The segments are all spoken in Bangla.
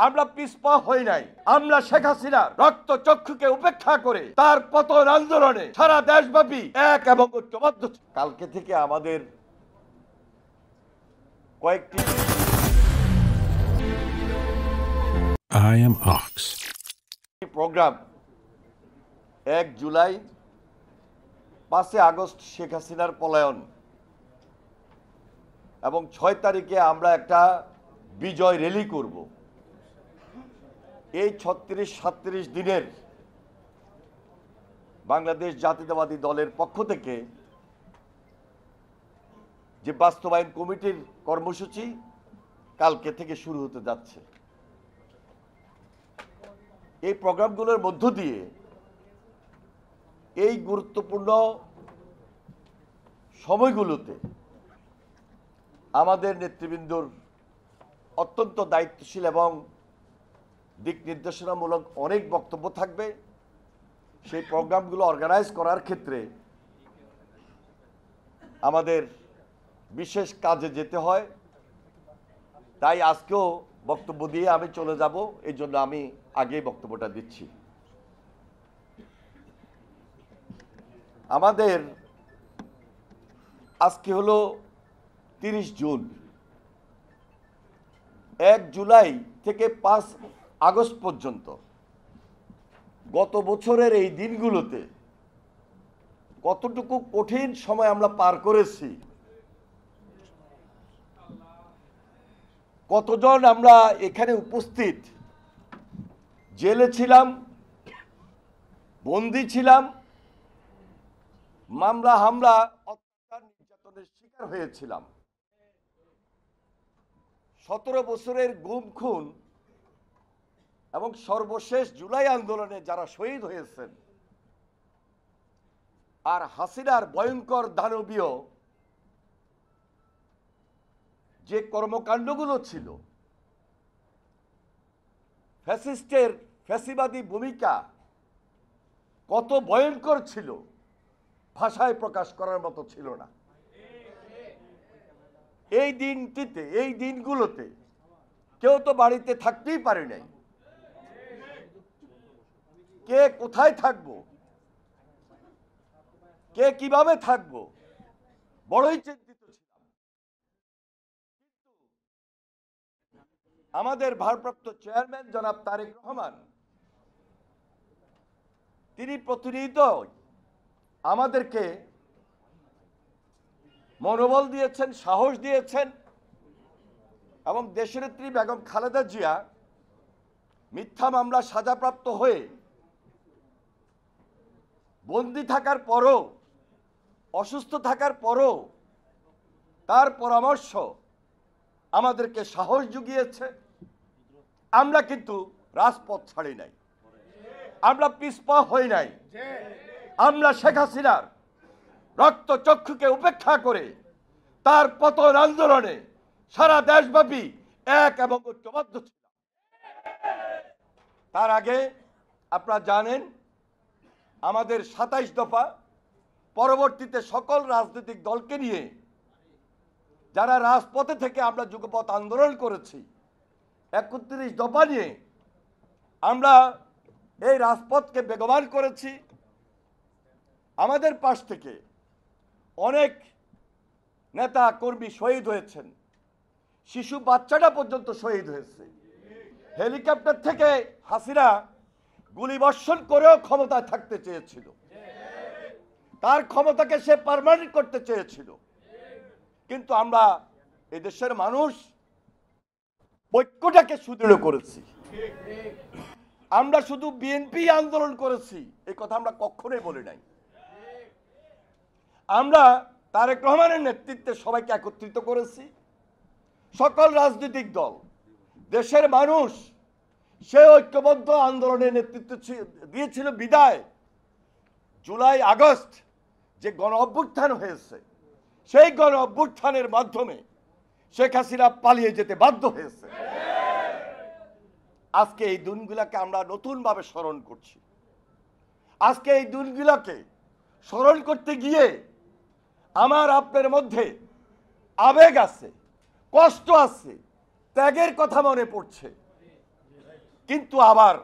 আমরা পিছপা হই নাই। আমরা শেখ হাসিনার রক্ত চক্ষুকে উপেক্ষা করে তার পতন আন্দোলনে সারা দেশব্যাপী এক এবং ঐক্যবদ্ধ। কালকে থেকে আমাদের কয়েকটি I am Ox প্রোগ্রাম 1 জুলাই 5 আগস্ট শেখ হাসিনার পলায়ন এবং 6 তারিখে আমরা একটা বিজয় র্যালি করব। এই 36-37 দিনের বাংলাদেশ জাতীয়তাবাদী দলের পক্ষ থেকে যে বাস্তবায়ন কমিটির কর্মসূচি কালকে থেকে শুরু হতে যাচ্ছে। এই প্রোগ্রামগুলোর মধ্য দিয়ে এই গুরুত্বপূর্ণ সময়গুলোতে আমাদের নেতৃবৃন্দর অত্যন্ত দায়িত্বশীল এবং দিক নির্দেশনামূলক অনেক বক্তব্য থাকবে। সেই প্রোগ্রামগুলো অর্গানাইজ করার ক্ষেত্রে আমাদের বিশেষ কাজে যেতে হয়। তাই আজকেও বক্তব্য দিয়ে আমি চলে যাব, এই জন্য আমি আগেই বক্তব্যটা দিচ্ছি। আমাদের আজকে হলো 30 জুন। 1 জুলাই থেকে 5 আগস্ট পর্যন্ত গত বছরের এই দিনগুলোতে কতটুকু কঠিন সময় আমরা পার করেছি, কতজন আমরা এখানে উপস্থিত জেলে ছিলাম, বন্দী ছিলাম, মামলা হামলা অত্যাচার নির্যাতনের শিকার হয়েছিলাম। 17 বছরের গুম খুন এবং সর্বশেষ জুলাই আন্দোলনে যারা শহীদ হয়েছেন, আর হাসিনার ভয়ঙ্কর দানবীয় যে কর্মকাণ্ডগুলো ছিল, ফ্যাসিস্টের ফ্যাসিবাদী ভূমিকা কত ভয়ঙ্কর ছিল ভাষায় প্রকাশ করার মতো ছিল না। এই দিনটিতে, এই দিনগুলোতে কেউ তো বাড়িতে থাকতেই পারে নাই। কে কোথায় থাকবো, কে কিভাবে থাকবো, বড়ই চিন্তিত ছিলাম। আমাদের ভারপ্রাপ্ত চেয়ারম্যান জনাব তারেক রহমান তিনি প্রতিনিয়ত আমাদেরকে মনোবল দিয়েছেন, সাহস দিয়েছেন এবং দেশনেত্রী বেগম খালেদা জিয়া মিথ্যা মামলা সাজাপ্রাপ্ত হয়ে বন্দী থাকার পরও, অসুস্থ থাকার পরও তার পরামর্শ আমাদেরকে সাহস জুগিয়েছে। আমরা কিন্তু রাজপথ ছাড়ি নাই, আমরা পিছপা হই নাই। আমরা শেখ হাসিনার রক্ত চক্ষুকে উপেক্ষা করে তার পতন আন্দোলনে সারা দেশব্যাপী এক এবং ঐক্যবদ্ধ ছিলাম। তার আগে আপনারা জানেন আমাদের 27 দফা, পরবর্তীতে সকল রাজনৈতিক দলকে নিয়ে যারা রাজপথে থেকে আমরা যুগপৎ আন্দোলন করেছি, 31 দফা নিয়ে আমরা এই রাজপথকে বেগবান করেছি। আমাদের পাশ থেকে অনেক নেতা কর্মী শহীদ হয়েছেন, শিশু বাচ্চাটা পর্যন্ত শহীদ হয়েছে। হেলিকপ্টার থেকে হাসিনা গুলিবর্ষণ করেও ক্ষমতায় থাকতে চেয়েছিল, তার ক্ষমতাকে সে পার্মানেন্ট করতে চেয়েছিল। কিন্তু আমরা এদেশের মানুষ ঐক্যটাকে সুদৃঢ় করেছি। আমরা শুধু বিএনপি আন্দোলন করেছি এই কথা আমরা কখনোই বলি নাই। আমরা তারেক রহমানের নেতৃত্বে সবাইকে একত্রিত করেছি, সকল রাজনৈতিক দল, দেশের মানুষ সে ঐক্যবদ্ধ আন্দোলনের নেতৃত্ব দিয়েছিল। বিদায় জুলাই আগস্ট যে গণ অভ্যুত্থান হয়েছে, সেই গণ অভ্যুত্থানের মাধ্যমে শেখ হাসিনা পালিয়ে যেতে বাধ্য হয়েছে। আজকে এই দিনগুলোকে আমরা নতুনভাবে স্মরণ করছি। আজকে এই দিনগুলোকে স্মরণ করতে গিয়ে আমার আপনার মধ্যে আবেগ আছে, কষ্ট আছে, ত্যাগের কথা মনে পড়ছে। কিন্তু আবার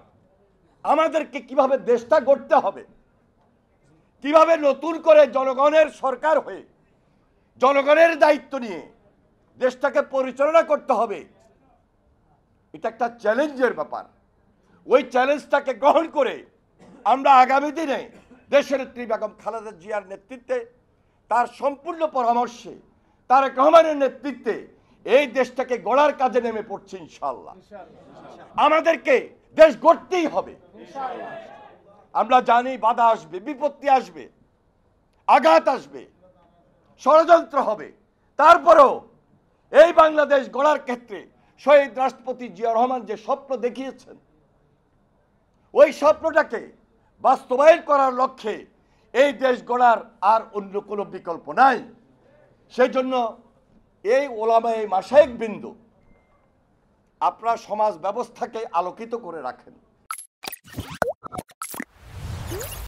আমাদেরকে কিভাবে দেশটা গড়তে হবে, কিভাবে নতুন করে জনগণের সরকার হয়ে জনগণের দায়িত্ব নিয়ে দেশটাকে পরিচালনা করতে হবে, এটা একটা চ্যালেঞ্জের ব্যাপার। ওই চ্যালেঞ্জটাকে গ্রহণ করে আমরা আগামী দিনে দেশের নেত্রী বেগম খালেদা জিয়ার নেতৃত্বে, তার সম্পূর্ণ পরামর্শে, তারেক রহমানের নেতৃত্বে এই দেশটাকে গড়ার কাজে নেমে পড়ছে ইনশাআল্লাহ। আমাদেরকে দেশ গড়তেই হবে। আমরা জানি বাধা আসবে, বিপত্তি আসবে, আঘাত আসবে, ষড়যন্ত্র হবে, তারপরেও এই বাংলাদেশ গড়ার ক্ষেত্রে শহীদ রাষ্ট্রপতি জিয়া রহমান যে স্বপ্ন দেখিয়েছেন, ওই স্বপ্নটাকে বাস্তবায়ন করার লক্ষ্যে এই দেশ গড়ার আর অন্য কোনো বিকল্প নাই। সেই জন্য এই ওলামায়ে মাশায়েখ বিন্দু আপনারা সমাজ ব্যবস্থাকে আলোকিত করে রাখেন।